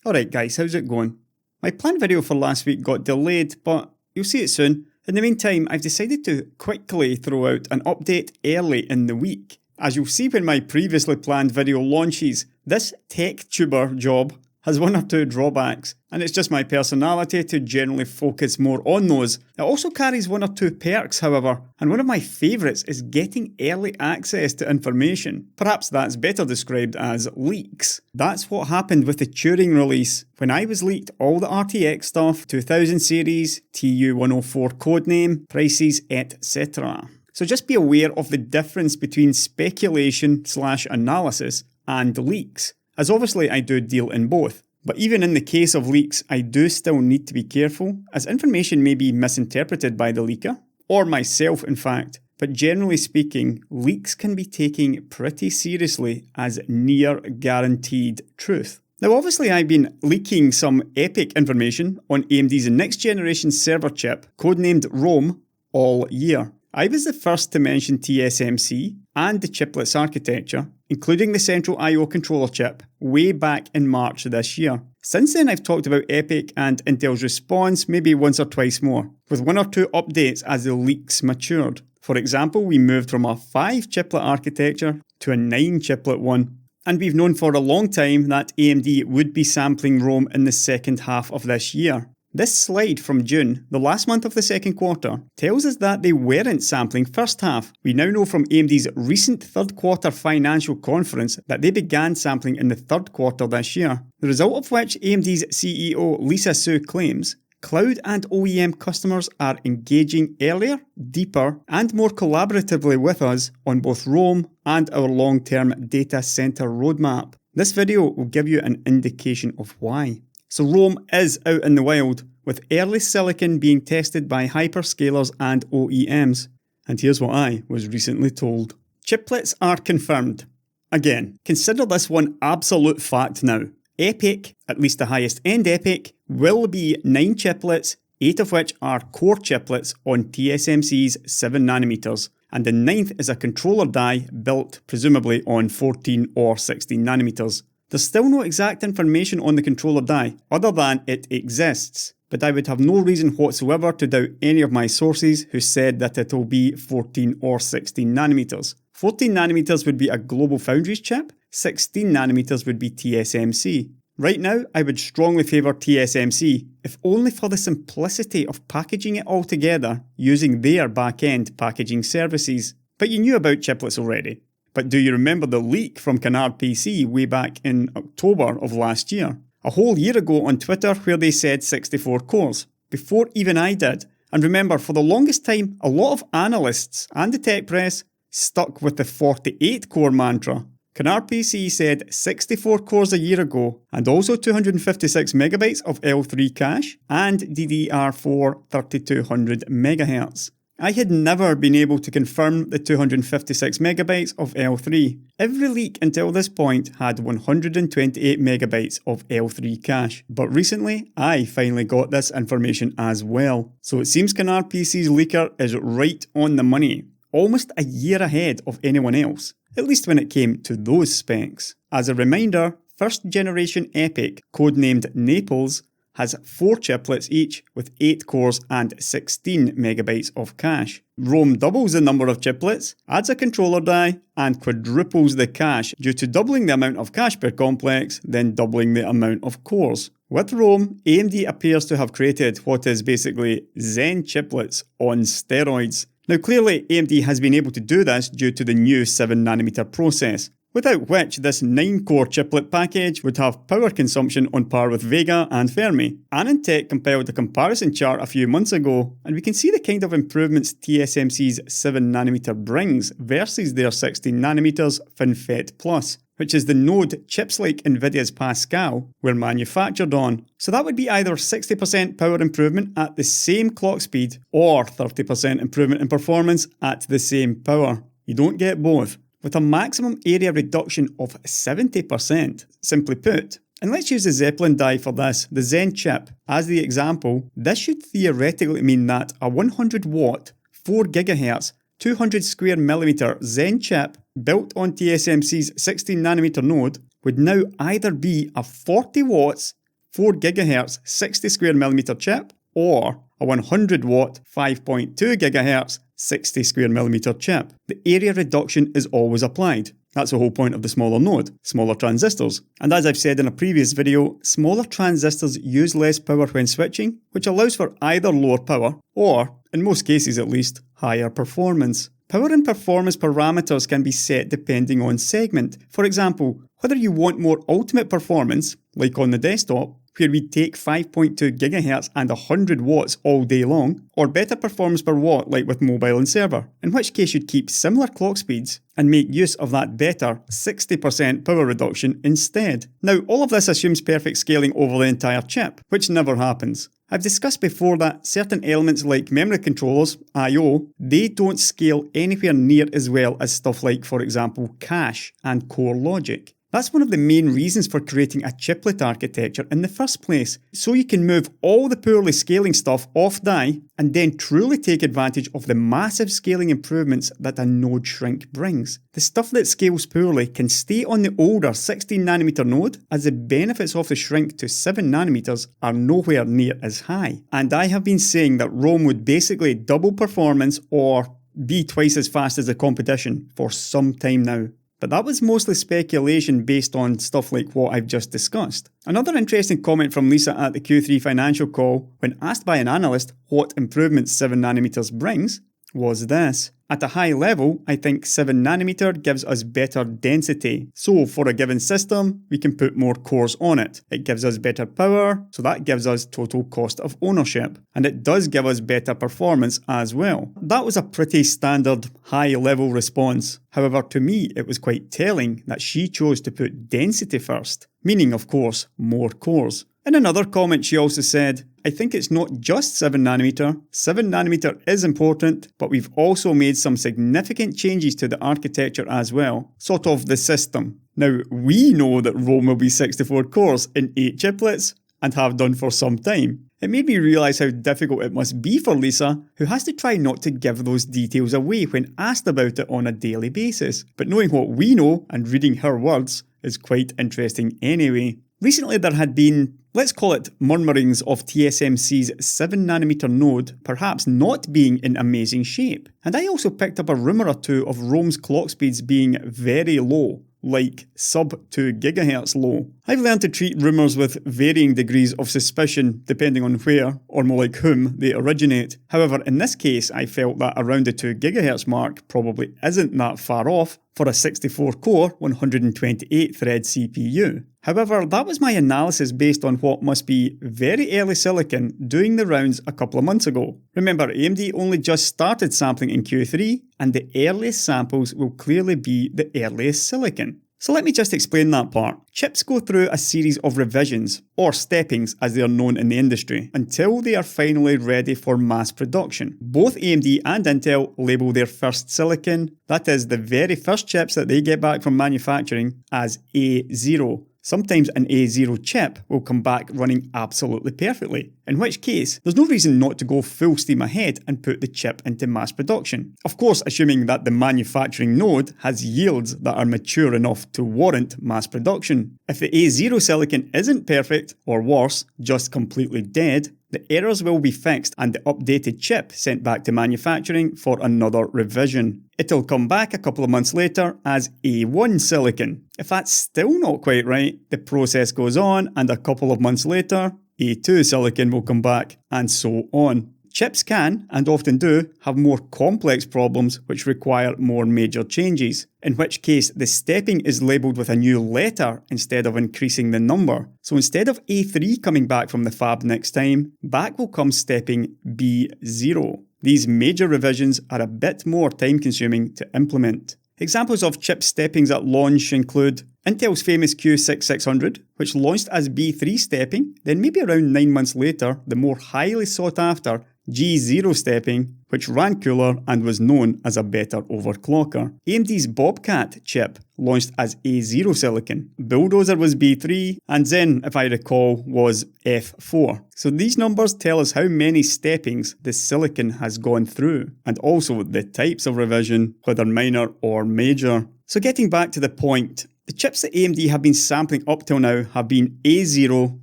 Alright guys, how's it going? My planned video for last week got delayed, but you'll see it soon. In the meantime, I've decided to quickly throw out an update early in the week. As you'll see when my previously planned video launches, this tech tuber job has one or two drawbacks, and it's just my personality to generally focus more on those. It also carries one or two perks, however, and one of my favourites is getting early access to information. Perhaps that's better described as leaks. That's what happened with the Turing release. When I was leaked all the RTX stuff, 2000 series, TU104 codename, prices, etc. So just be aware of the difference between speculation/analysis and leaks, as obviously I do deal in both. But even in the case of leaks, I do still need to be careful, as information may be misinterpreted by the leaker, or myself in fact. But generally speaking, leaks can be taken pretty seriously as near guaranteed truth. Now obviously I've been leaking some EPYC information on AMD's next generation server chip, codenamed Rome, all year. I was the first to mention TSMC and the chiplets architecture, including the central I/O controller chip, way back in March this year. Since then I've talked about EPYC and Intel's response maybe once or twice more, with one or two updates as the leaks matured. For example, we moved from a 5-chiplet architecture to a 9-chiplet one, and we've known for a long time that AMD would be sampling Rome in the second half of this year. This slide from June, the last month of the second quarter, tells us that they weren't sampling first half. We now know from AMD's recent third quarter financial conference that they began sampling in the third quarter this year. The result of which AMD's CEO Lisa Su claims cloud and OEM customers are engaging earlier, deeper, and more collaboratively with us on both Rome and our long-term data center roadmap. This video will give you an indication of why. So Rome is out in the wild, with early silicon being tested by hyperscalers and OEMs. And here's what I was recently told. Chiplets are confirmed. Again, consider this one absolute fact now. EPYC, at least the highest end EPYC, will be 9 chiplets, 8 of which are core chiplets on TSMC's 7nm, and the 9th is a controller die built presumably on 14 or 16nm. There's still no exact information on the controller die, other than it exists, but I would have no reason whatsoever to doubt any of my sources who said that it will be 14 or 16nm. 14nm would be a Global Foundries chip, 16nm would be TSMC. Right now, I would strongly favour TSMC, if only for the simplicity of packaging it all together using their back-end packaging services. But you knew about chiplets already. But do you remember the leak from Canard PC way back in October of last year? A whole year ago on Twitter where they said 64 cores, before even I did. And remember, for the longest time, a lot of analysts and the tech press stuck with the 48 core mantra. Canard PC said 64 cores a year ago, and also 256 megabytes of L3 cache, and DDR4 3200 MHz. I had never been able to confirm the 256 megabytes of L3. Every leak until this point had 128 megabytes of L3 cache, but recently I finally got this information as well. So it seems Canard PC's leaker is right on the money, almost a year ahead of anyone else, at least when it came to those specs. As a reminder, first generation EPYC, codenamed Naples, has 4 chiplets each with 8 cores and 16 megabytes of cache. Rome doubles the number of chiplets, adds a controller die, and quadruples the cache due to doubling the amount of cache per complex, then doubling the amount of cores. With Rome, AMD appears to have created what is basically Zen chiplets on steroids. Now clearly AMD has been able to do this due to the new 7nm process, without which this 9-core chiplet package would have power consumption on par with Vega and Fermi. Anantech compiled a comparison chart a few months ago, and we can see the kind of improvements TSMC's 7nm brings versus their 16nm FinFET Plus, which is the node chips like Nvidia's Pascal were manufactured on. So that would be either 60% power improvement at the same clock speed, or 30% improvement in performance at the same power. You don't get both, with a maximum area reduction of 70%, simply put. And let's use the Zeppelin die for this, the Zen chip, as the example. This should theoretically mean that a 100 watt, 4 GHz, 200 square millimeter Zen chip built on TSMC's 16nm node would now either be a 40 watts, 4 GHz 60 square millimeter chip or a 100 watt 5.2 GHz 60 square millimeter chip. The area reduction is always applied. That's the whole point of the smaller node, smaller transistors. And as I've said in a previous video, smaller transistors use less power when switching, which allows for either lower power or, in most cases at least, higher performance. Power and performance parameters can be set depending on segment. For example, whether you want more ultimate performance, like on the desktop, where we take 5.2 GHz and 100 watts all day long, or better performance per watt like with mobile and server, in which case you'd keep similar clock speeds and make use of that better 60% power reduction instead. Now, all of this assumes perfect scaling over the entire chip, which never happens. I've discussed before that certain elements like memory controllers, I/O, they don't scale anywhere near as well as stuff like, for example, cache and core logic. That's one of the main reasons for creating a chiplet architecture in the first place, so you can move all the poorly scaling stuff off die and then truly take advantage of the massive scaling improvements that a node shrink brings. The stuff that scales poorly can stay on the older 16nm node, as the benefits of the shrink to 7nm are nowhere near as high. And I have been saying that Rome would basically double performance or be twice as fast as the competition for some time now. But that was mostly speculation based on stuff like what I've just discussed. Another interesting comment from Lisa at the Q3 financial call, when asked by an analyst what improvements 7nm brings, was this. At a high level, I think 7nm gives us better density. So for a given system, we can put more cores on it. It gives us better power, so that gives us total cost of ownership. And it does give us better performance as well. That was a pretty standard high-level response. However, to me, it was quite telling that she chose to put density first, meaning, of course, more cores. In another comment, she also said, I think it's not just 7nm. 7nm is important, but we've also made some significant changes to the architecture as well, sort of the system. Now, we know that Rome will be 64 cores in 8 chiplets, and have done for some time. It made me realise how difficult it must be for Lisa, who has to try not to give those details away when asked about it on a daily basis. But knowing what we know and reading her words is quite interesting anyway. Recently there had been, let's call it, murmurings of TSMC's 7nm node perhaps not being in amazing shape. And I also picked up a rumour or two of Rome's clock speeds being very low, like sub 2 GHz low. I've learned to treat rumours with varying degrees of suspicion depending on where, or more like whom, they originate. However, in this case I felt that around the 2 GHz mark probably isn't that far off for a 64-core 128-thread CPU. However, that was my analysis based on what must be very early silicon doing the rounds a couple of months ago. Remember, AMD only just started sampling in Q3, and the earliest samples will clearly be the earliest silicon. So let me just explain that part. Chips go through a series of revisions, or steppings as they are known in the industry, until they are finally ready for mass production. Both AMD and Intel label their first silicon, that is the very first chips that they get back from manufacturing, as A0. Sometimes an A0 chip will come back running absolutely perfectly, in which case there's no reason not to go full steam ahead and put the chip into mass production. Of course, assuming that the manufacturing node has yields that are mature enough to warrant mass production. If the A0 silicon isn't perfect, or worse, just completely dead, the errors will be fixed and the updated chip sent back to manufacturing for another revision. It'll come back a couple of months later as A1 silicon. If that's still not quite right, the process goes on and a couple of months later, A2 silicon will come back, and so on. Chips can, and often do, have more complex problems which require more major changes, in which case the stepping is labelled with a new letter instead of increasing the number. So instead of A3 coming back from the fab next time, back will come stepping B0. These major revisions are a bit more time consuming to implement. Examples of chip steppings at launch include Intel's famous Q6600, which launched as B3 stepping, then maybe around 9 months later, the more highly sought after G0 stepping, which ran cooler and was known as a better overclocker. AMD's Bobcat chip launched as A0 silicon. Bulldozer was B3, and Zen, if I recall, was F4. So these numbers tell us how many steppings the silicon has gone through, and also the types of revision, whether minor or major. So getting back to the point, The chips that AMD have been sampling up till now have been A0,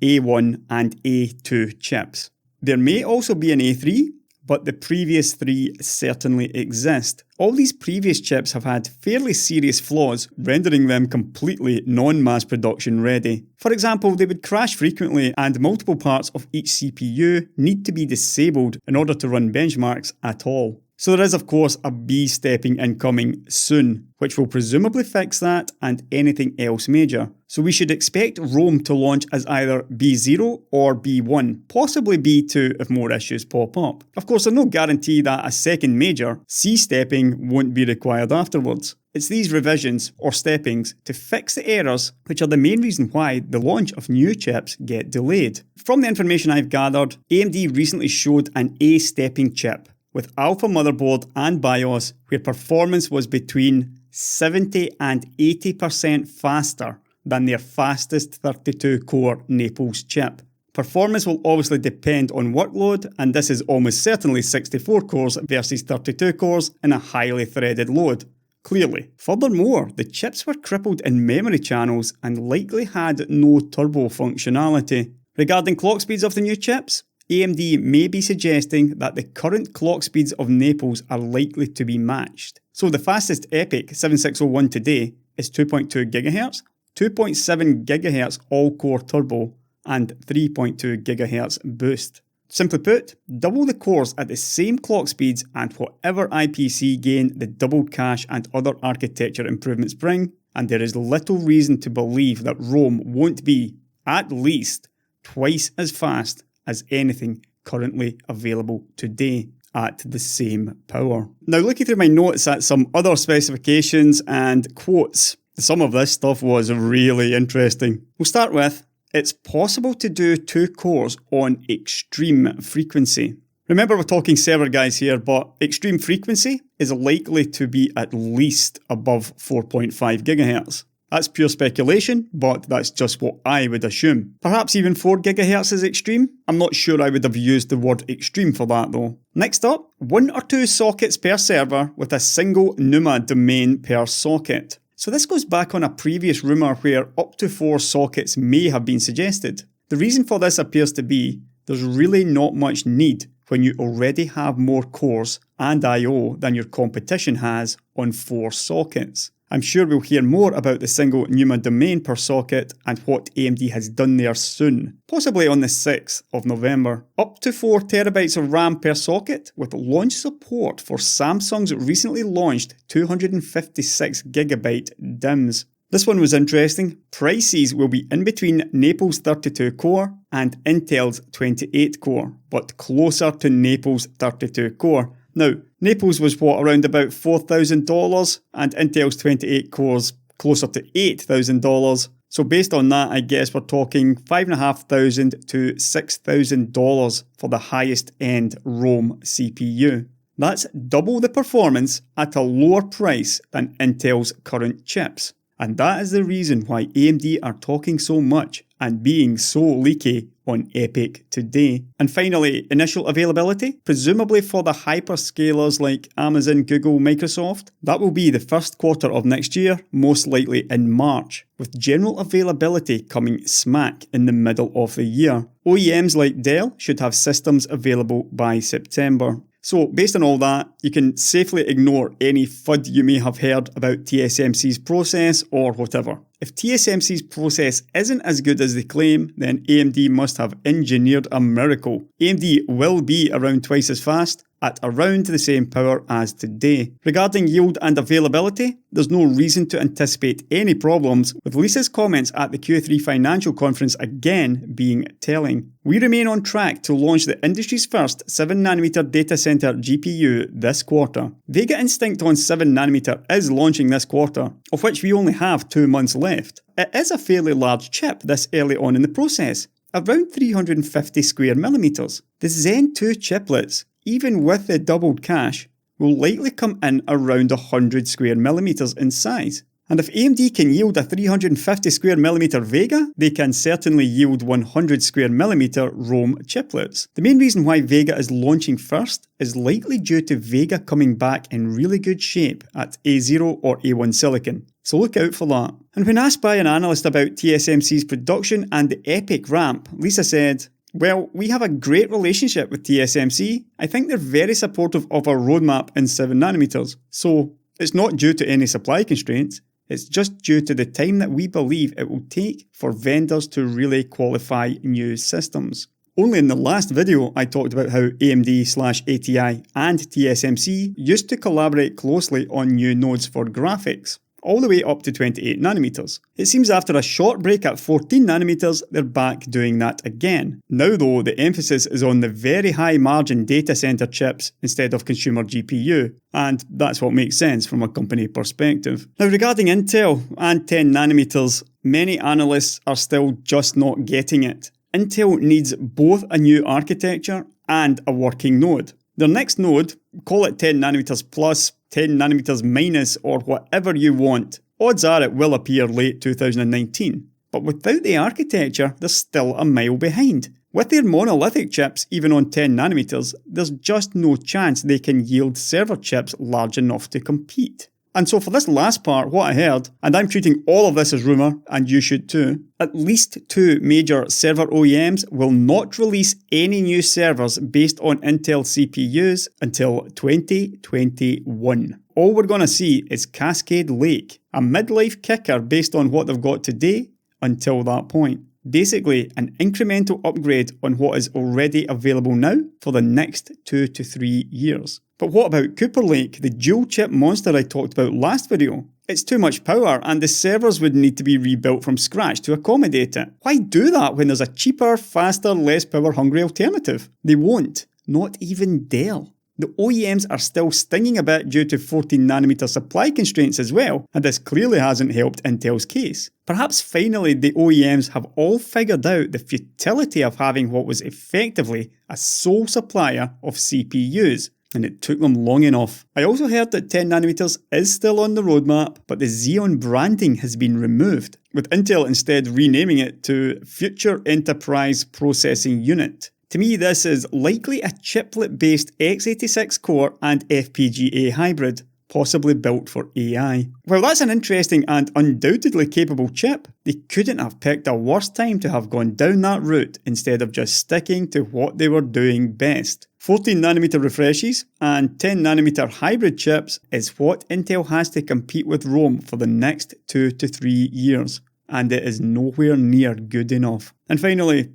A1 and A2 chips. There may also be an A3, but the previous three certainly exist. All these previous chips have had fairly serious flaws, rendering them completely non-mass production ready. For example, they would crash frequently and multiple parts of each CPU need to be disabled in order to run benchmarks at all. So there is of course a B stepping incoming soon, which will presumably fix that and anything else major. So we should expect Rome to launch as either B0 or B1, possibly B2 if more issues pop up. Of course, there's no guarantee that a second major, C stepping, won't be required afterwards. It's these revisions, or steppings, to fix the errors which are the main reason why the launch of new chips get delayed. From the information I've gathered, AMD recently showed an A stepping chip with alpha motherboard and BIOS where performance was between 70 and 80% faster than their fastest 32-core Naples chip. Performance will obviously depend on workload, and this is almost certainly 64 cores versus 32 cores in a highly threaded load. Clearly. Furthermore, the chips were crippled in memory channels and likely had no turbo functionality. Regarding clock speeds of the new chips, AMD may be suggesting that the current clock speeds of Naples are likely to be matched. So the fastest EPYC 7601 today is 2.2 GHz, 2.7 GHz all-core turbo, and 3.2 GHz boost. Simply put, double the cores at the same clock speeds and whatever IPC gain the double cache and other architecture improvements bring, and there is little reason to believe that Rome won't be, at least, twice as fast as anything currently available today at the same power. Now looking through my notes at some other specifications and quotes, some of this stuff was really interesting. We'll start with, it's possible to do 2 cores on extreme frequency. Remember we're talking server guys here, but extreme frequency is likely to be at least above 4.5 GHz. That's pure speculation, but that's just what I would assume. Perhaps even 4 GHz is extreme? I'm not sure I would have used the word extreme for that though. Next up, 1 or 2 sockets per server with a single NUMA domain per socket. So this goes back on a previous rumour where up to 4 sockets may have been suggested. The reason for this appears to be there's really not much need when you already have more cores and I/O than your competition has on 4 sockets. I'm sure we'll hear more about the single NUMA domain per socket and what AMD has done there soon, possibly on the 6th of November. Up to 4 TB of RAM per socket with launch support for Samsung's recently launched 256GB DIMMs. This one was interesting. Prices will be in between Naples 32 core and Intel's 28 core, but closer to Naples 32 core. Now, Naples was around about $4,000 and Intel's 28 cores closer to $8,000. So based on that, I guess we're talking $5,500 to $6,000 for the highest end Rome CPU. That's double the performance at a lower price than Intel's current chips. And that is the reason why AMD are talking so much and being so leaky on EPYC today. And finally, initial availability, presumably for the hyperscalers like Amazon, Google, Microsoft. That will be the first quarter of next year, most likely in March, with general availability coming smack in the middle of the year. OEMs like Dell should have systems available by September. So based on all that, you can safely ignore any FUD you may have heard about TSMC's process or whatever. If TSMC's process isn't as good as they claim, then AMD must have engineered a miracle. AMD will be around twice as fast, at around the same power as today. Regarding yield and availability, there's no reason to anticipate any problems, with Lisa's comments at the Q3 financial conference again being telling. We remain on track to launch the industry's first 7nm data center GPU this quarter. Vega Instinct on 7nm is launching this quarter, of which we only have 2 months left. It is a fairly large chip this early on in the process, around 350 square millimeters. The Zen 2 chiplets, even with the doubled cache, will likely come in around 100 square millimeters in size. And if AMD can yield a 350 square millimeter Vega, they can certainly yield 100 square millimeter Rome chiplets. The main reason why Vega is launching first is likely due to Vega coming back in really good shape at A0 or A1 silicon. so look out for that. And when asked by an analyst about TSMC's production and the EPYC ramp, Lisa said, "Well, we have a great relationship with TSMC. I think they're very supportive of our roadmap in 7nm. So it's not due to any supply constraints. It's just due to the time that we believe it will take for vendors to really qualify new systems." Only in the last video I talked about how AMD/ATI and TSMC used to collaborate closely on new nodes for graphics, all the way up to 28nm. It seems after a short break at 14nm, they're back doing that again. Now though, the emphasis is on the very high margin data center chips instead of consumer GPU, and that's what makes sense from a company perspective. Now regarding Intel and 10nm, many analysts are still just not getting it. Intel needs both a new architecture and a working node. Their next node, call it 10nm plus, 10nm minus, or whatever you want, odds are it will appear late 2019. But without the architecture, they're still a mile behind. With their monolithic chips, even on 10nm, there's just no chance they can yield server chips large enough to compete. And so for this last part, what I heard, and I'm treating all of this as rumour, and you should too, at least 2 major server OEMs will not release any new servers based on Intel CPUs until 2021. All we're going to see is Cascade Lake, a midlife kicker based on what they've got today until that point. Basically, an incremental upgrade on what is already available now for the next 2 to 3 years. But what about Cooper Lake, the dual chip monster I talked about last video? It's too much power and the servers would need to be rebuilt from scratch to accommodate it. Why do that when there's a cheaper, faster, less power hungry alternative? They won't. Not even Dell. The OEMs are still stinging a bit due to 14nm supply constraints as well, and this clearly hasn't helped Intel's case. Perhaps finally the OEMs have all figured out the futility of having what was effectively a sole supplier of CPUs, and it took them long enough. I also heard that 10nm is still on the roadmap, but the Xeon branding has been removed, with Intel instead renaming it to Future Enterprise Processing Unit. To me, this is likely a chiplet-based x86 core and FPGA hybrid, possibly built for AI. While that's an interesting and undoubtedly capable chip, they couldn't have picked a worse time to have gone down that route instead of just sticking to what they were doing best. 14nm refreshes and 10nm hybrid chips is what Intel has to compete with Rome for the next 2 to 3 years, and it is nowhere near good enough. And finally,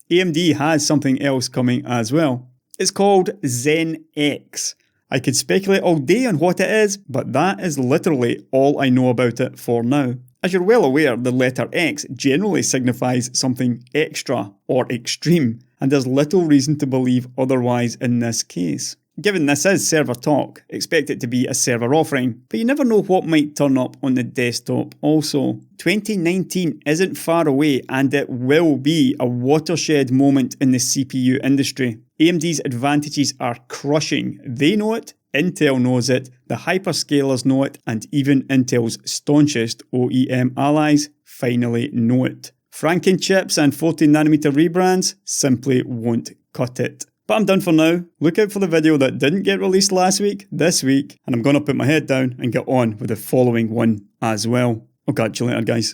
AMD has something else coming as well. It's called Zen X. I could speculate all day on what it is, but that is literally all I know about it for now. As you're well aware, the letter X generally signifies something extra or extreme, and there's little reason to believe otherwise in this case. Given this is server talk, expect it to be a server offering, but you never know what might turn up on the desktop also. 2019 isn't far away and it will be a watershed moment in the CPU industry. AMD's advantages are crushing. They know it, Intel knows it, the hyperscalers know it, and even Intel's staunchest OEM allies finally know it. Franken chips and 14nm rebrands simply won't cut it. But I'm done for now. Look out for the video that didn't get released last week, this week, and I'm going to put my head down and get on with the following one as well. I'll catch you later, guys.